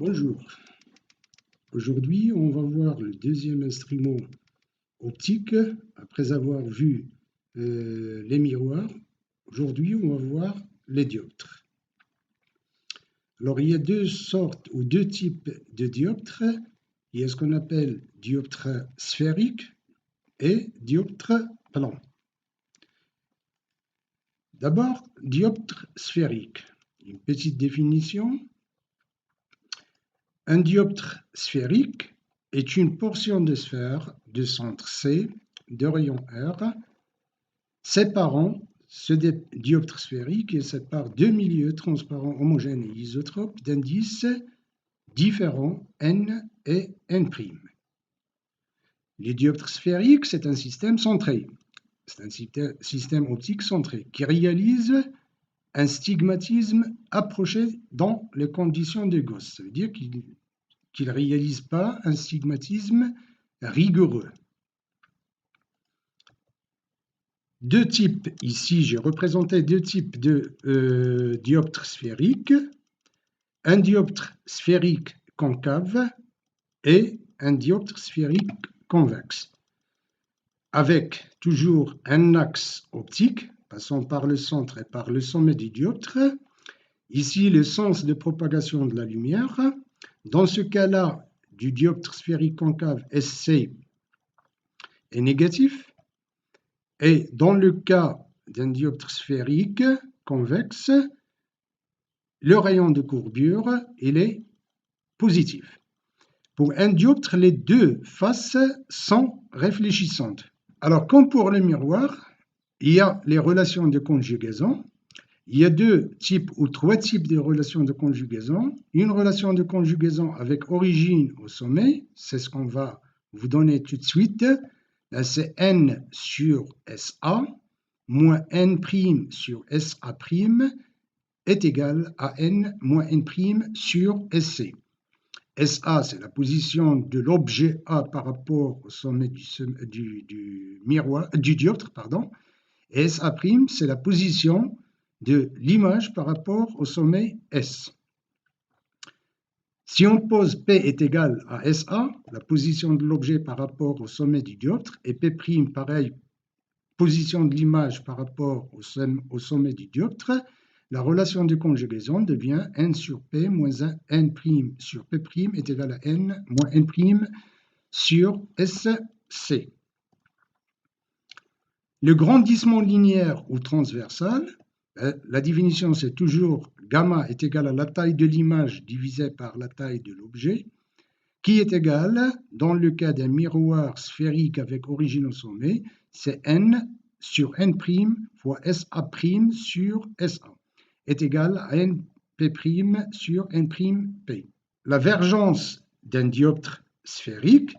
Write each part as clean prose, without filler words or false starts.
Bonjour, aujourd'hui on va voir le deuxième instrument optique après avoir vu les miroirs. Aujourd'hui on va voir les dioptres. Alors il y a deux sortes ou deux types de dioptres. Il y a ce qu'on appelle dioptre sphérique et dioptre plan. D'abord, dioptre sphérique. Une petite définition. Un dioptre sphérique est une portion de sphère de centre C de rayon R séparant ce dioptre sphérique et sépare deux milieux transparents homogènes et isotropes d'indices différents n et n'. Les dioptres sphériques, c'est un système centré. C'est un système optique centré qui réalise un stigmatisme approché dans les conditions de Gauss. Ça veut dire qu'il ne réalise pas un stigmatisme rigoureux. Deux types, ici j'ai représenté deux types de dioptres sphériques, un dioptre sphérique concave et un dioptre sphérique convexe, avec toujours un axe optique passant par le centre et par le sommet du dioptre. Ici, le sens de propagation de la lumière. Dans ce cas-là, du dioptre sphérique concave, SC est négatif. Et dans le cas d'un dioptre sphérique convexe, le rayon de courbure, il est positif. Pour un dioptre, les deux faces sont réfléchissantes. Alors, comme pour le miroir, il y a les relations de conjugaison. Il y a deux types ou trois types de relations de conjugaison. Une relation de conjugaison avec origine au sommet, c'est ce qu'on va vous donner tout de suite. Là, c'est n sur SA moins n' sur SA' est égal à n moins n' sur SC. SA, c'est la position de l'objet A par rapport au sommet du dioptre, et SA', c'est la position de l'image par rapport au sommet S. Si on pose P est égal à SA, la position de l'objet par rapport au sommet du dioptre, et P', pareil, position de l'image par rapport au sommet du dioptre, la relation de conjugaison devient n sur P moins n' sur P' est égal à n moins n' sur SC. Le grandissement linéaire ou transversal, la définition c'est toujours gamma est égal à la taille de l'image divisée par la taille de l'objet, qui est égal, dans le cas d'un miroir sphérique avec origine au sommet, c'est n sur n' fois SA' sur SA, est égal à nP' sur n'P. La vergence d'un dioptre sphérique,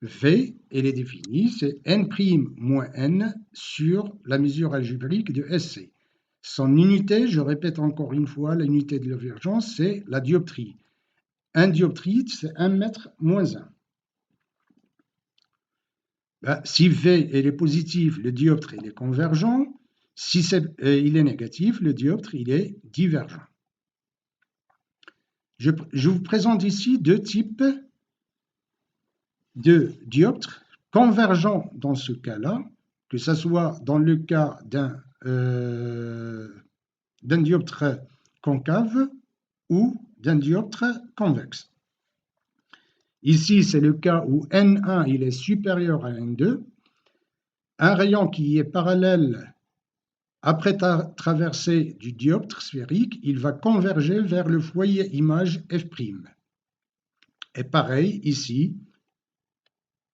V, elle est définie, c'est n' moins n sur la mesure algébrique de SC. Son unité, je répète encore une fois, l'unité de la vergence, c'est la dioptrie. Un dioptrite, c'est 1 mètre moins 1. Si V est positif, le dioptre il est convergent. Si il est négatif, le dioptre il est divergent. Je vous présente ici deux types de dioptres convergents dans ce cas-là, que ce soit dans le cas d'un dioptre concave ou d'un dioptre convexe. Ici, c'est le cas où N1 il est supérieur à N2. Un rayon qui est parallèle après traversée du dioptre sphérique, il va converger vers le foyer image F'. Et pareil, ici,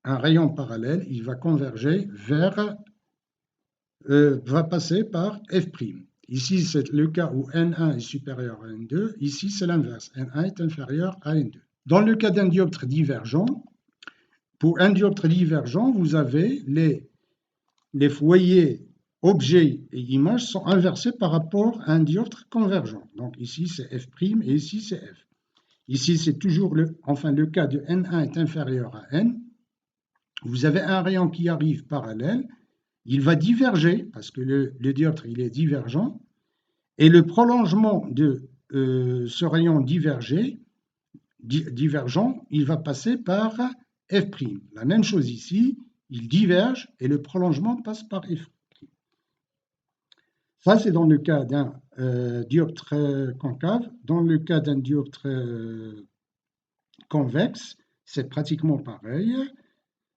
un rayon parallèle, il va converger va passer par F'. Ici, c'est le cas où N1 est supérieur à N2. Ici, c'est l'inverse. N1 est inférieur à N2. Dans le cas d'un dioptre divergent, pour un dioptre divergent, vous avez les foyers objets et images sont inversés par rapport à un dioptre convergent. Donc ici, c'est F' et ici, c'est F. Ici, c'est toujours le cas de N1 est inférieur à N. Vous avez un rayon qui arrive parallèle. Il va diverger parce que le dioptre il est divergent. Et le prolongement de ce rayon divergé divergent, il va passer par f'. La même chose ici, il diverge et le prolongement passe par f'. Ça, c'est dans le cas d'un dioptre concave. Dans le cas d'un dioptre convexe, c'est pratiquement pareil.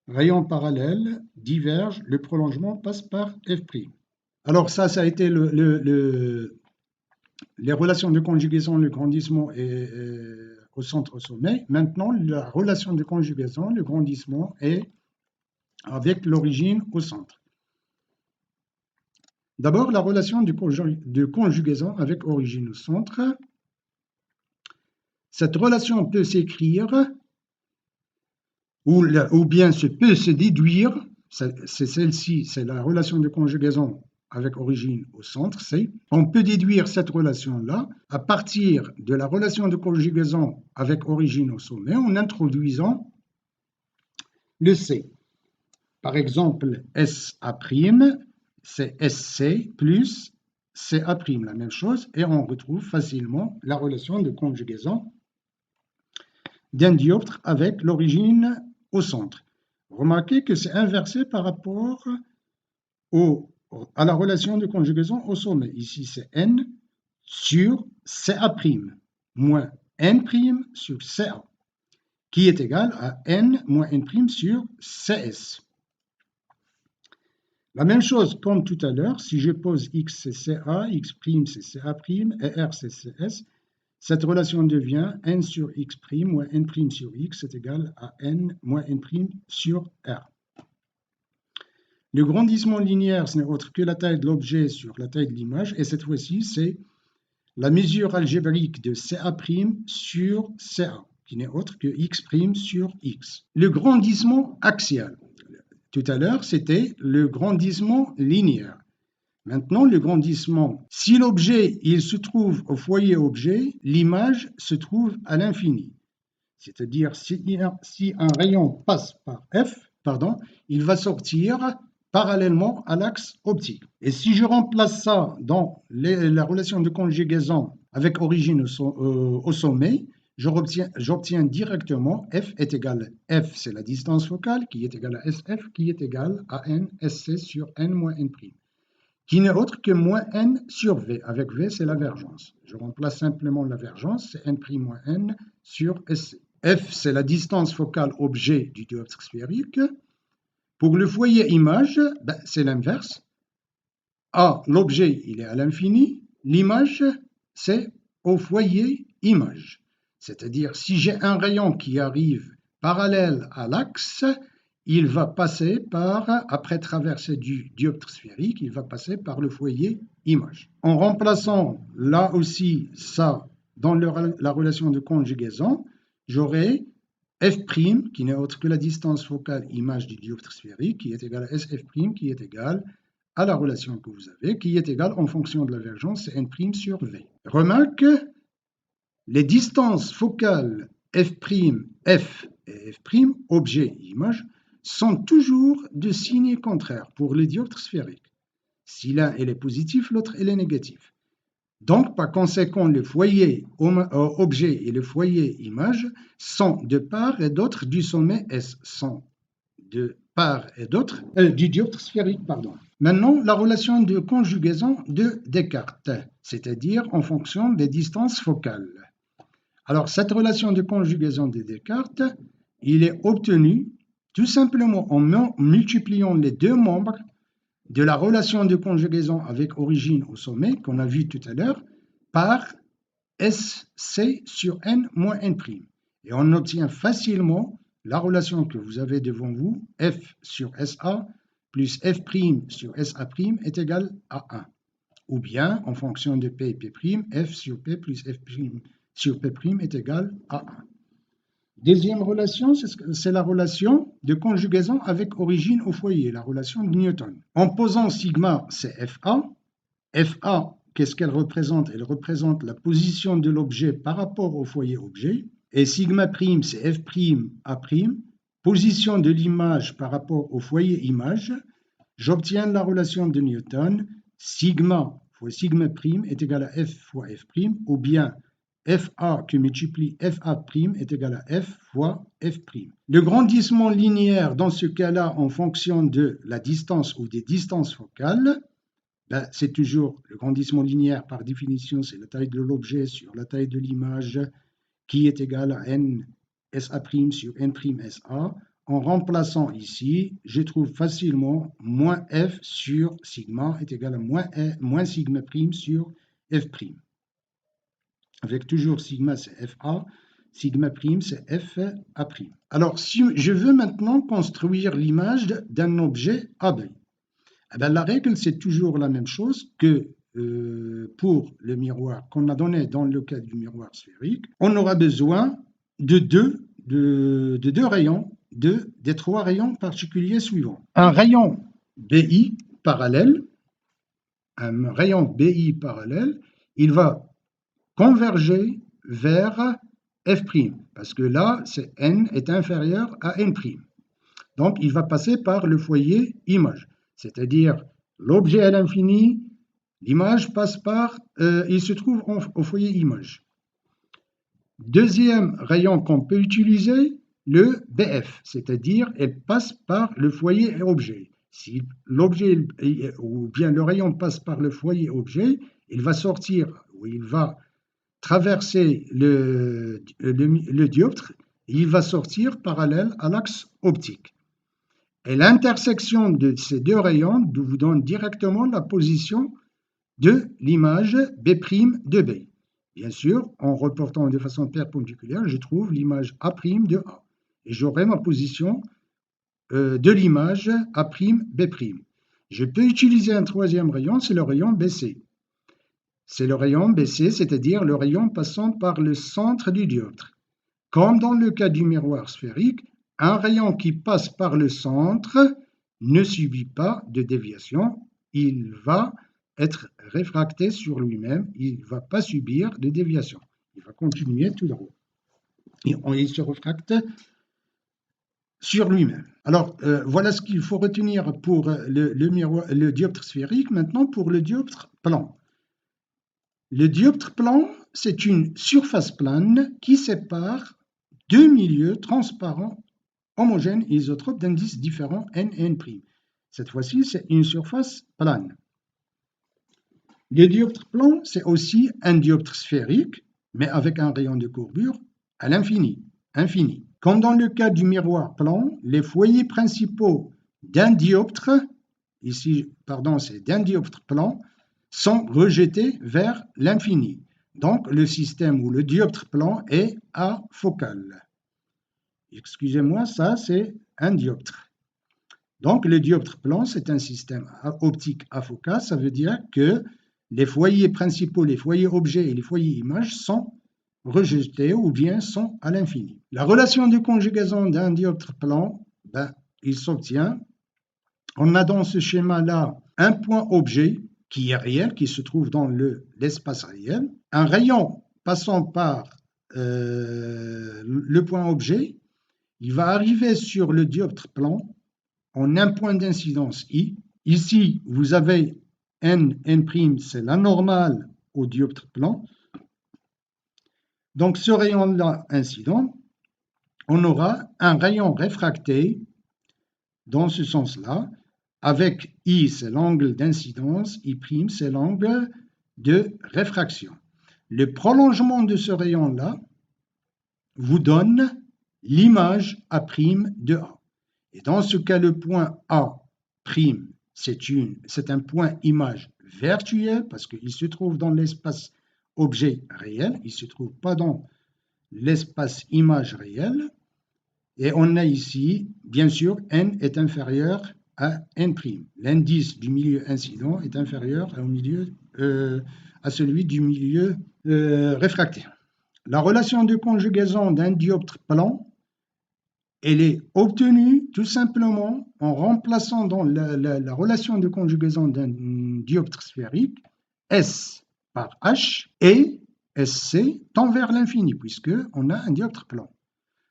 Rayon parallèle diverge, le prolongement passe par f'. Alors ça a été les relations de conjugaison, le grandissement au centre, au sommet. Maintenant, la relation de conjugaison, le grandissement est avec l'origine au centre. D'abord, la relation de conjugaison avec origine au centre. Cette relation peut s'écrire ou bien peut se déduire. C'est celle-ci, c'est la relation de conjugaison avec origine au centre, on peut déduire cette relation-là à partir de la relation de conjugaison avec origine au sommet en introduisant le C. Par exemple, SA', c'est SC plus CA', la même chose, et on retrouve facilement la relation de conjugaison d'un dioptre avec l'origine au centre. Remarquez que c'est inversé par rapport à la relation de conjugaison au sommet. Ici, c'est N sur CA', moins N' sur CA, qui est égal à N moins N' sur CS. La même chose comme tout à l'heure, si je pose X c'est CA, X' c'est CA' et R c'est CS, cette relation devient N sur X' moins N' sur X est égal à N moins N' sur R. Le grandissement linéaire, ce n'est autre que la taille de l'objet sur la taille de l'image, et cette fois-ci, c'est la mesure algébrique de CA' sur CA, qui n'est autre que X' sur X. Le grandissement axial. Tout à l'heure, c'était le grandissement linéaire. Maintenant, le grandissement, si l'objet il se trouve au foyer objet, l'image se trouve à l'infini. C'est-à-dire, si un rayon passe par F, il va sortir parallèlement à l'axe optique. Et si je remplace ça dans la relation de conjugaison avec origine au sommet, j'obtiens directement F est égal à F, c'est la distance focale, qui est égale à SF, qui est égale à N SC sur N moins N', qui n'est autre que moins N sur V. Avec V, c'est la vergence. Je remplace simplement la vergence, c'est N' moins N sur SC. F, c'est la distance focale objet du dioptre sphérique. Pour le foyer image, c'est l'inverse. A, l'objet, il est à l'infini. L'image, c'est au foyer image. C'est-à-dire, si j'ai un rayon qui arrive parallèle à l'axe, il va passer par, après traversée du dioptre sphérique, il va passer par le foyer image. En remplaçant là aussi ça dans la relation de conjugaison, j'aurai f', qui n'est autre que la distance focale image du dioptre sphérique, qui est égale à SF', qui est égale à la relation que vous avez, qui est égale en fonction de la vergence, c'est N' sur V. Remarque, les distances focales f', f et f', objet et image, sont toujours de signe contraire pour les dioptres sphériques. Si l'un est positif, l'autre est négatif. Donc, par conséquent, le foyer objet et le foyer image sont de part et d'autre du sommet S, sont de part et d'autre du dioptre sphérique, Maintenant, la relation de conjugaison de Descartes, c'est-à-dire en fonction des distances focales. Alors, cette relation de conjugaison de Descartes, il est obtenu tout simplement en multipliant les deux membres de la relation de conjugaison avec origine au sommet, qu'on a vu tout à l'heure, par SC sur N moins N'. Et on obtient facilement la relation que vous avez devant vous, F sur SA plus F' sur SA' est égal à 1. Ou bien, en fonction de P et P', F sur P plus F' sur P' est égal à 1. Deuxième relation, c'est la relation de conjugaison avec origine au foyer, la relation de Newton. En posant sigma, c'est FA. FA, qu'est-ce qu'elle représente? Elle représente la position de l'objet par rapport au foyer objet. Et sigma prime, c'est F' A', position de l'image par rapport au foyer image. J'obtiens la relation de Newton. Sigma fois sigma prime est égal à F fois F', ou bien FA qui multiplie FA' est égal à F fois F'. Le grandissement linéaire, dans ce cas-là, en fonction de la distance ou des distances focales, ben, c'est toujours le grandissement linéaire par définition, c'est la taille de l'objet sur la taille de l'image qui est égale à n SA' sur n' SA. En remplaçant ici, je trouve facilement moins f sur sigma est égal à moins sigma prime sur f'. Avec toujours sigma c'est FA, sigma prime c'est FA'. Alors si je veux maintenant construire l'image d'un objet AB, eh bien, la règle c'est toujours la même chose que pour le miroir qu'on a donné dans le cas du miroir sphérique. On aura besoin de deux rayons, des trois rayons particuliers suivants. Un rayon BI parallèle, il va converger vers F', parce que là, n est inférieur à n'. Donc, il va passer par le foyer image, c'est-à-dire l'objet à l'infini, l'image passe par, il se trouve au foyer image. Deuxième rayon qu'on peut utiliser, le BF, c'est-à-dire elle passe par le foyer objet. Si l'objet ou bien le rayon passe par le foyer objet, il va sortir ou il va traverser le dioptre, il va sortir parallèle à l'axe optique. Et l'intersection de ces deux rayons vous donne directement la position de l'image B' de B. Bien sûr, en reportant de façon perpendiculaire, je trouve l'image A' de A. Et j'aurai ma position de l'image A'B'. Je peux utiliser un troisième rayon, c'est le rayon BC. C'est le rayon BC, c'est-à-dire le rayon passant par le centre du dioptre. Comme dans le cas du miroir sphérique, un rayon qui passe par le centre ne subit pas de déviation, il va être réfracté sur lui-même, il ne va pas subir de déviation, il va continuer tout droit. Et il se réfracte sur lui-même. Alors, voilà ce qu'il faut retenir pour le dioptre sphérique. Maintenant, pour le dioptre plan. Le dioptre plan, c'est une surface plane qui sépare deux milieux transparents homogènes et isotropes d'indices différents n et n'. Cette fois-ci, c'est une surface plane. Le dioptre plan, c'est aussi un dioptre sphérique, mais avec un rayon de courbure à l'infini, infini. Comme dans le cas du miroir plan, les foyers principaux d'un dioptre, c'est d'un dioptre plan, sont rejetés vers l'infini. Donc, le système ou le dioptre plan est afocal. Excusez-moi, ça c'est un dioptre. Donc, le dioptre plan, c'est un système optique afocal. Ça veut dire que les foyers principaux, les foyers objets et les foyers images sont rejetés ou bien sont à l'infini. La relation de conjugaison d'un dioptre plan, il s'obtient. On a dans ce schéma-là un point objet qui est réel, qui se trouve dans l'espace réel, un rayon passant par le point objet, il va arriver sur le dioptre plan en un point d'incidence I. Ici, vous avez n', c'est la normale au dioptre plan. Donc, ce rayon-là incident, on aura un rayon réfracté dans ce sens-là, avec I, c'est l'angle d'incidence, I', c'est l'angle de réfraction. Le prolongement de ce rayon-là vous donne l'image A' de A. Et dans ce cas, le point A', c'est un point image virtuel parce qu'il se trouve dans l'espace objet réel, il ne se trouve pas dans l'espace image réel. Et on a ici, bien sûr, n est inférieur à n'. L'indice du milieu incident est inférieur à celui du milieu réfractaire. La relation de conjugaison d'un dioptre plan, elle est obtenue tout simplement en remplaçant dans la relation de conjugaison d'un dioptre sphérique S par H et SC tend vers l'infini puisqu'on a un dioptre plan.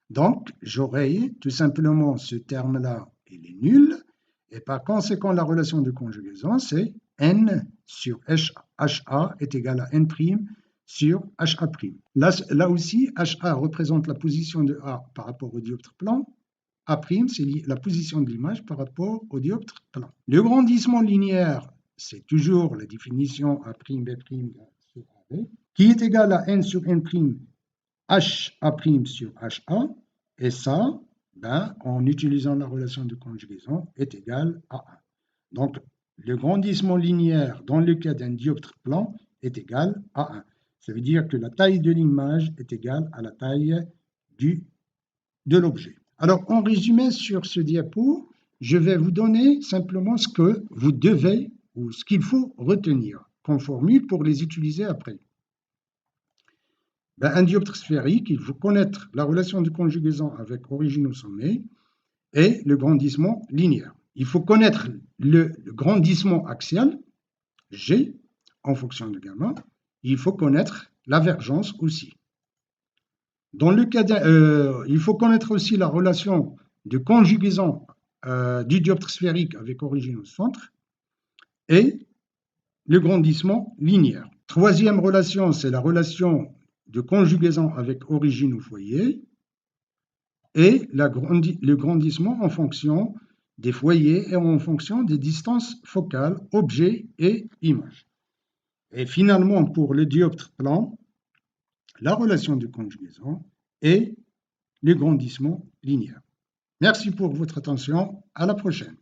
Donc, j'aurai tout simplement ce terme-là, il est nul, et par conséquent, la relation de conjugaison, c'est n sur HA est égal à n' sur HA'. Là aussi, HA représente la position de A par rapport au dioptre plan. A', c'est la position de l'image par rapport au dioptre plan. Le grandissement linéaire, c'est toujours la définition A', B' sur AB, qui est égal à N sur N', HA' sur HA, et ça, en utilisant la relation de conjugaison, est égal à 1. Donc, le grandissement linéaire dans le cas d'un dioptre plan est égal à 1. Ça veut dire que la taille de l'image est égale à la taille de l'objet. Alors, en résumé sur ce diapo, je vais vous donner simplement ce que vous devez ou ce qu'il faut retenir comme formule pour les utiliser après. Un dioptre sphérique, il faut connaître la relation de conjugaison avec origine au sommet et le grandissement linéaire. Il faut connaître le grandissement axial, G, en fonction de gamma. Il faut connaître la vergence aussi. Dans le cas il faut connaître aussi la relation de conjugaison du dioptre sphérique avec origine au centre et le grandissement linéaire. Troisième relation, c'est la relation de conjugaison avec origine au foyer et le grandissement en fonction des foyers et en fonction des distances focales, objet et image. Et finalement, pour le dioptre plan, la relation de conjugaison et le grandissement linéaire. Merci pour votre attention. À la prochaine.